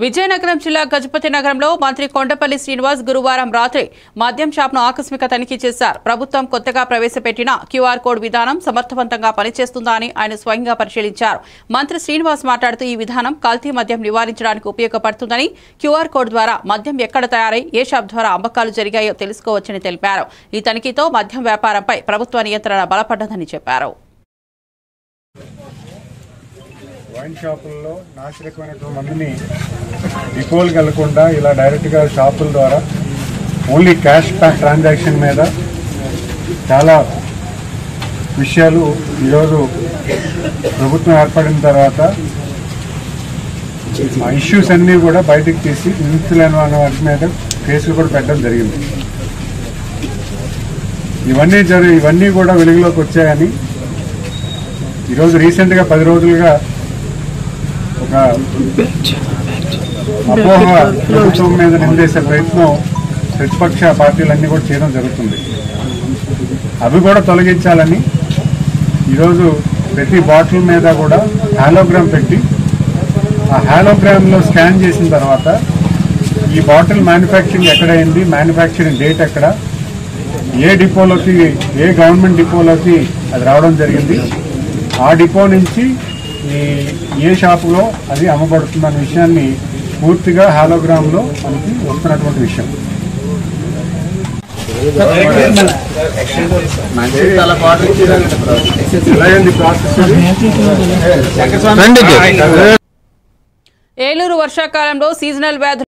విజయనగరం జిల్లా గజపతి నగరంలో మంత్రి కొండపల్లి శ్రీనివాస్ గురువారం రాత్రి మద్యం షాప్ను ఆకస్మిక తనిఖీ చేశారు. ప్రభుత్వం కొత్తగా ప్రవేశపెట్టిన క్యూఆర్ కోడ్ విధానం సమర్థవంతంగా పనిచేస్తుందా అని ఆయన స్వయంగా పరిశీలించారు. మంత్రి శ్రీనివాస్ మాట్లాడుతూ ఈ విధానం కల్తీ మద్యం నివారించడానికి ఉపయోగపడుతుందని, క్యూఆర్ కోడ్ ద్వారా మద్యం ఎక్కడ తయారై ఏ షాప్ ద్వారా అమ్మకాలు జరిగాయో తెలుసుకోవచ్చని తెలిపారు. ఈ తనిఖీతో మద్యం వ్యాపారంపై ప్రభుత్వ నియంత్రణ బలపడ్డదని చెప్పారు. వైన్ షాపుల్లో నాసిరకమైనటువంటి మందుని డిపోలకు వెళ్లకుండా ఇలా డైరెక్ట్గా షాపుల ద్వారా ఓన్లీ క్యాష్ బ్యాక్ ట్రాన్సాక్షన్ మీద చాలా విషయాలు ఈరోజు ప్రభుత్వం ఏర్పడిన తర్వాత ఆ ఇష్యూస్ అన్నీ కూడా బయటకు తీసి నిందితులైన వాటి మీద కేసులు కూడా పెట్టడం జరిగింది. ఇవన్నీ కూడా వెలుగులోకి వచ్చాయని ఈరోజు రీసెంట్గా 10 రోజులుగా ఒక అపోహ ప్రభుత్వం మీద నిందేసే ప్రయత్నం ప్రతిపక్ష పార్టీలన్నీ కూడా చేయడం జరుగుతుంది. అవి కూడా తొలగించాలని ఈరోజు ప్రతి బాటిల్ మీద కూడా హాలోగ్రామ్ పెట్టి ఆ హాలోగ్రామ్లో స్కాన్ చేసిన తర్వాత ఈ బాటిల్ మ్యానుఫ్యాక్చరింగ్ ఎక్కడైంది, మ్యానుఫ్యాక్చరింగ్ డేట్ ఎక్కడ, ఏ డిపోలోకి, ఏ గవర్నమెంట్ డిపోలోకి అది రావడం జరిగింది, ఆ డిపో నుంచి ఏ షాపులో అది అమ్మబడుతుందన్న విషయాన్ని పూర్తిగా హాలోగ్రామ్లో మనకి వస్తున్నటువంటి విషయం. ఏలూరు వర్షాకాలంలో సీజనల్ వ్యాధులు